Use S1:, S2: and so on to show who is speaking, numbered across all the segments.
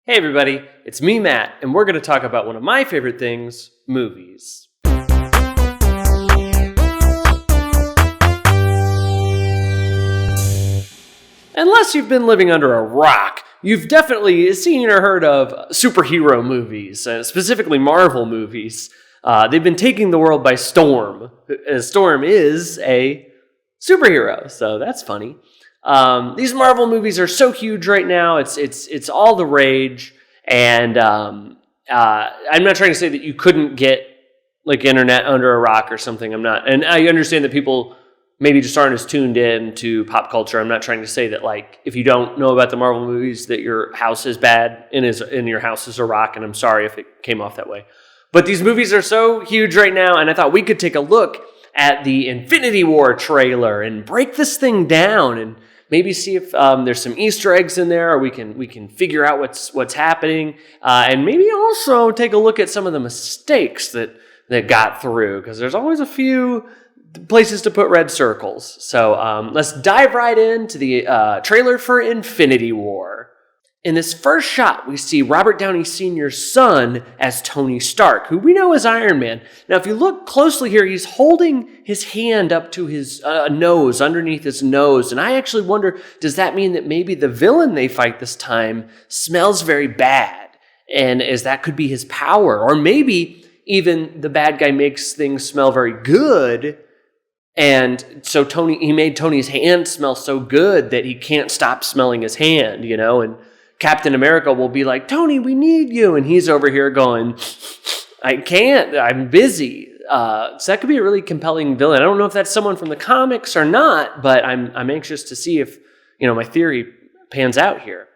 S1: Hey everybody, it's me, Matt, and we're going to talk about one of my favorite things, movies. Unless you've been living under a rock, you've definitely seen or heard of superhero movies, specifically Marvel movies. They've been taking the world by storm. Storm is a superhero, so that's funny. These Marvel movies are so huge right now. It's all the rage, and I'm not trying to say that you couldn't get like internet under a rock or something. I'm not, and I understand that people maybe just aren't as tuned in to pop culture. I'm not trying to say that like if you don't know about the Marvel movies that your house is bad and your house is a rock. And I'm sorry if it came off that way, but these movies are so huge right now, and I thought we could take a look at the Infinity War trailer and break this thing down and maybe see if there's some Easter eggs in there, or we can figure out what's happening, and maybe also take a look at some of the mistakes that got through, because there's always a few places to put red circles. So let's dive right into the trailer for Infinity War. In this first shot, we see Robert Downey Sr.'s son as Tony Stark, who we know as Iron Man. Now, if you look closely here, he's holding his hand up to his nose, underneath his nose. And I actually wonder, does that mean that maybe the villain they fight this time smells very bad? And as that could be his power. Or maybe even the bad guy makes things smell very good. And so he made Tony's hand smell so good that he can't stop smelling his hand, and Captain America will be like, Tony, we need you. And he's over here going, I can't, I'm busy. So that could be a really compelling villain. I don't know if that's someone from the comics or not, but I'm anxious to see if, my theory pans out here.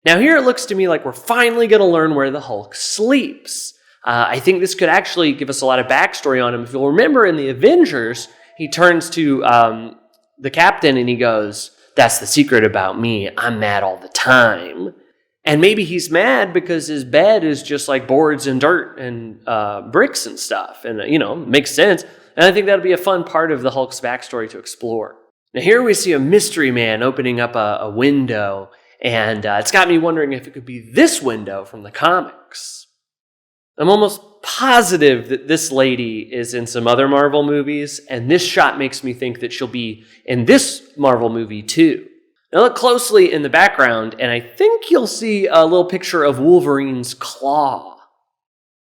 S1: Now here it looks to me like we're finally going to learn where the Hulk sleeps. I think this could actually give us a lot of backstory on him. If you'll remember in the Avengers, he turns to the captain and he goes, that's the secret about me. I'm mad all the time. And maybe he's mad because his bed is just like boards and dirt and bricks and stuff. And, makes sense. And I think that'll be a fun part of the Hulk's backstory to explore. Now here we see a mystery man opening up a window. And it's got me wondering if it could be this window from the comics. I'm almost positive that this lady is in some other Marvel movies. And this shot makes me think that she'll be in this Marvel movie too. Now look closely in the background, and I think you'll see a little picture of Wolverine's claw.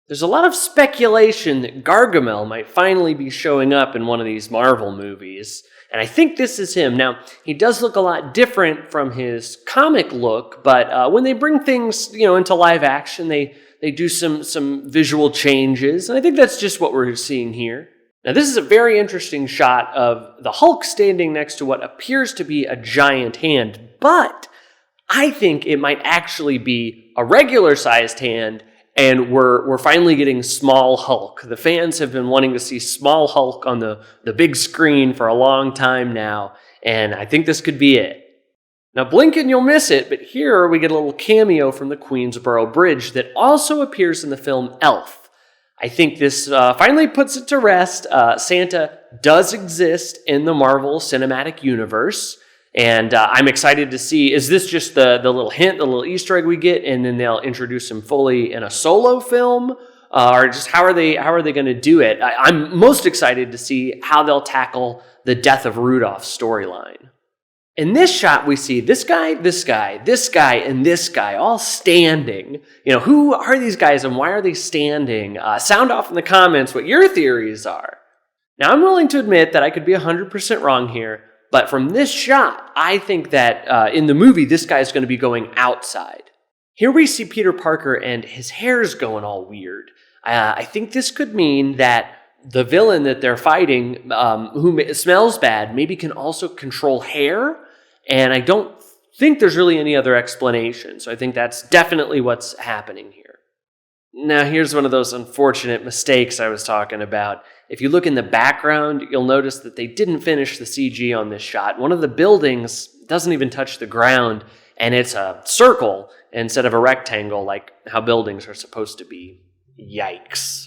S1: There's a lot of speculation that Gargamel might finally be showing up in one of these Marvel movies, and I think this is him. Now, he does look a lot different from his comic look, but when they bring things, into live action, they do some visual changes, and I think that's just what we're seeing here. Now, this is a very interesting shot of the Hulk standing next to what appears to be a giant hand, but I think it might actually be a regular-sized hand, and we're finally getting small Hulk. The fans have been wanting to see small Hulk on the big screen for a long time now, and I think this could be it. Now, blink and you'll miss it, but here we get a little cameo from the Queensboro Bridge that also appears in the film Elf. I think this finally puts it to rest. Santa does exist in the Marvel Cinematic Universe, and I'm excited to see, is this just the little hint, the little Easter egg we get, and then they'll introduce him fully in a solo film? Or just how are they going to do it? I'm most excited to see how they'll tackle the Death of Rudolph storyline. In this shot, we see this guy, and this guy all standing. Who are these guys and why are they standing? Sound off in the comments what your theories are. Now, I'm willing to admit that I could be 100% wrong here, but from this shot, I think that in the movie, this guy is going to be going outside. Here we see Peter Parker and his hair's going all weird. I think this could mean that the villain that they're fighting, who smells bad, maybe can also control hair. And I don't think there's really any other explanation. So I think that's definitely what's happening here. Now, here's one of those unfortunate mistakes I was talking about. If you look in the background, you'll notice that they didn't finish the CG on this shot. One of the buildings doesn't even touch the ground, and it's a circle instead of a rectangle like how buildings are supposed to be. Yikes.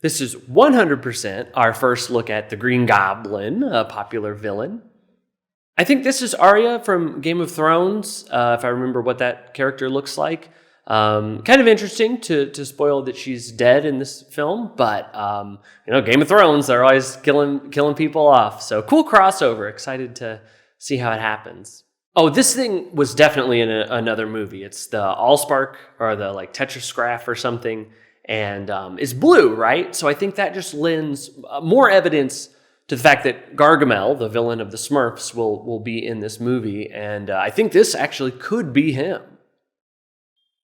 S1: This is 100% our first look at the Green Goblin, a popular villain. I think this is Arya from Game of Thrones, if I remember what that character looks like. Kind of interesting to spoil that she's dead in this film, but Game of Thrones, they're always killing people off. So cool crossover. Excited to see how it happens. Oh, this thing was definitely in another movie. It's the Allspark or the Tetrasgraph or something, and it's blue, right? So I think that just lends more evidence to the fact that Gargamel, the villain of the Smurfs, will be in this movie, and I think this actually could be him.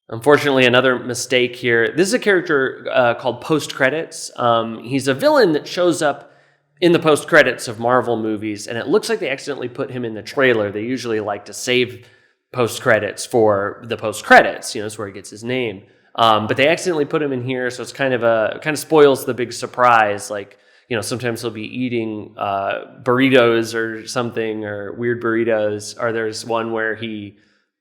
S1: Unfortunately, another mistake here. This is a character called Post-Credits. He's a villain that shows up in the post-credits of Marvel movies, and it looks like they accidentally put him in the trailer. They usually like to save post-credits for the post-credits. That's where he gets his name. But they accidentally put him in here, so it's kind of spoils the big surprise. Sometimes he'll be eating burritos or something, or weird burritos. Or there's one where he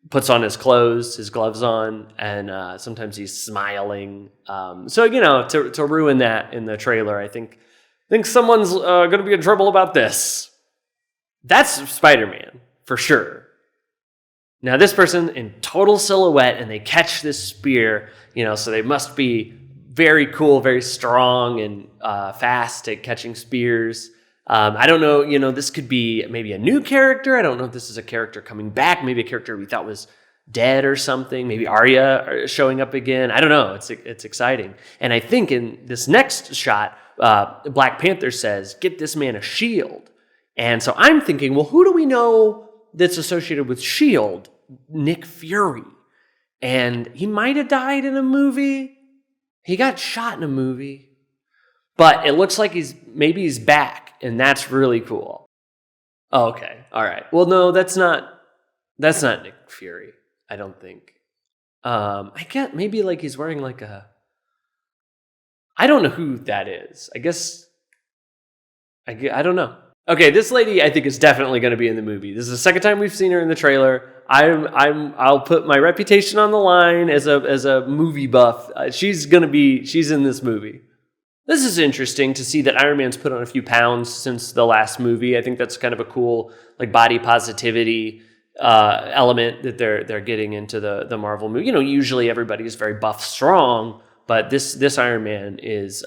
S1: puts on his gloves on, and sometimes he's smiling. To ruin that in the trailer, I think someone's going to be in trouble about this. That's Spider-Man, for sure. Now, this person in total silhouette, and they catch this spear, so they must be very cool, very strong, and fast at catching spears. I don't know, this could be maybe a new character. I don't know if this is a character coming back, maybe a character we thought was dead or something. Maybe Arya showing up again. I don't know. It's exciting. And I think in this next shot, Black Panther says, "Get this man a shield." And so I'm thinking, well, who do we know that's associated with shield? Nick Fury. And he might have died in a movie. He got shot in a movie. But it looks like he's back, and that's really cool. Oh, okay. All right. Well, no, that's not Nick Fury, I don't think. I get maybe he's wearing I don't know who that is. I guess I don't know. Okay, this lady I think is definitely going to be in the movie. This is the second time we've seen her in the trailer. I'll put my reputation on the line as a movie buff. She's in this movie. This is interesting to see that Iron Man's put on a few pounds since the last movie. I think that's kind of a cool body positivity element that they're getting into the Marvel movie. Usually everybody is very buff, strong, but this Iron Man is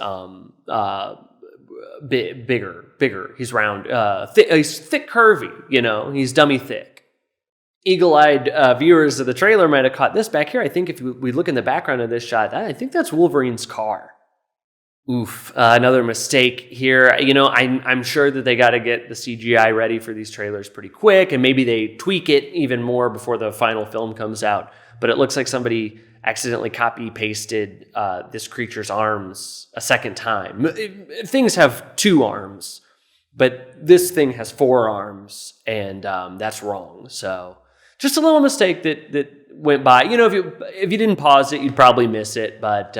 S1: bigger. He's round, he's thick, curvy. He's dummy thick. Eagle-eyed viewers of the trailer might have caught this back here. I think if we look in the background of this shot, I think that's Wolverine's car. Oof, another mistake here. I'm sure that they got to get the CGI ready for these trailers pretty quick, and maybe they tweak it even more before the final film comes out. But it looks like somebody accidentally copy-pasted this creature's arms a second time. Things have 2 arms, but this thing has 4 arms, and that's wrong. So just a little mistake that went by. If you didn't pause it, you'd probably miss it, but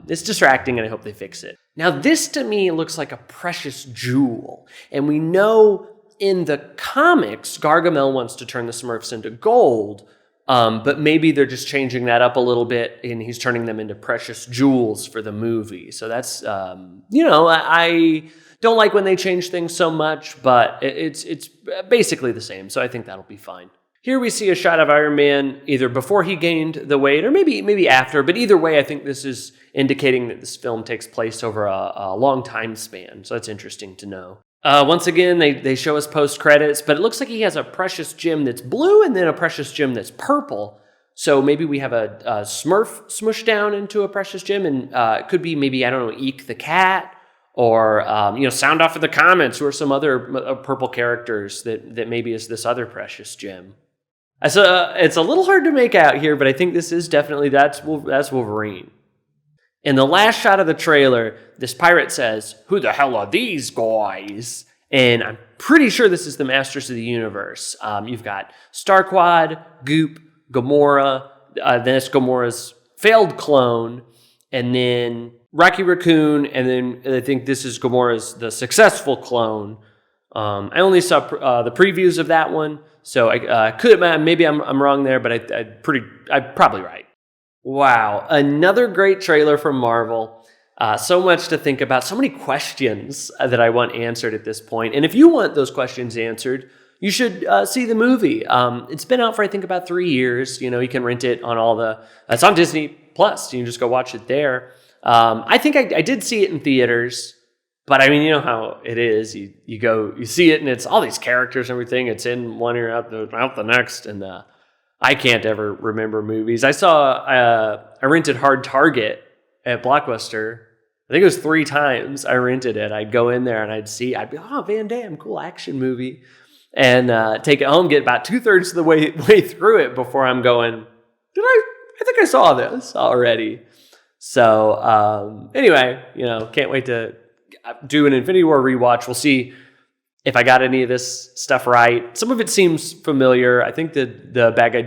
S1: it's distracting, and I hope they fix it. Now, this to me looks like a precious jewel, and we know in the comics, Gargamel wants to turn the Smurfs into gold, but maybe they're just changing that up a little bit, and he's turning them into precious jewels for the movie. So that's, I don't like when they change things so much, but it's basically the same, so I think that'll be fine. Here we see a shot of Iron Man either before he gained the weight or maybe after, but either way, I think this is indicating that this film takes place over a long time span, so that's interesting to know. Once again, they show us post-credits, but it looks like he has a precious gem that's blue and then a precious gem that's purple, so maybe we have a Smurf smushed down into a precious gem, and it could be maybe, I don't know, Eek the cat, or sound off in the comments who are some other purple characters that maybe is this other precious gem. So it's a little hard to make out here, but I think this is definitely, that's Wolverine. In the last shot of the trailer, this pirate says, "Who the hell are these guys?" And I'm pretty sure this is the Masters of the Universe. You've got Starquad, Goop, Gamora, then it's Gamora's failed clone, and then Rocky Raccoon, and then I think this is Gamora's the successful clone. I only saw the previews of that one, so I could, maybe I'm wrong there, but I'm probably right. Wow, another great trailer from Marvel. So much to think about, so many questions that I want answered at this point. And if you want those questions answered, you should see the movie. It's been out for, I think, about 3 years. You know, you can rent it on it's on Disney Plus. You can just go watch it there. I think I did see it in theaters, but I mean, you know how it is. You go, you see it, and it's all these characters and everything. It's in one ear, out the next, and I can't ever remember movies. I rented Hard Target at Blockbuster. I think it was 3 times I rented it. I'd go in there and I'd be, oh, Van Damme, cool action movie. And take it home, get about 2/3 of the way through it before I'm going, I think I saw this already. So anyway, you know, can't wait to do an Infinity War rewatch. We'll see if I got any of this stuff right. Some of it seems familiar. I think the bad guy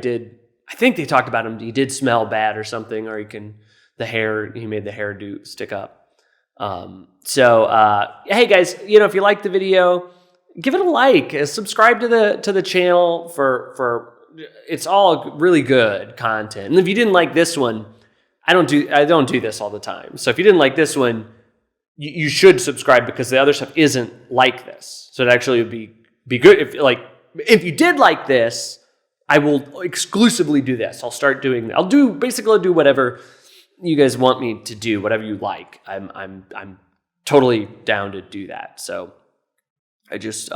S1: I think they talked about him. He did smell bad or something, or he made the hairdo stick up. Hey guys, you know, if you like the video, give it a like, subscribe to the channel for it's all really good content. And if you didn't like this one, I don't do this all the time. So if you didn't like this one, you should subscribe, because the other stuff isn't like this. So it actually would be good if you did like this, I will exclusively do this. I'll do whatever you guys want me to do, whatever you like. I'm totally down to do that. So I just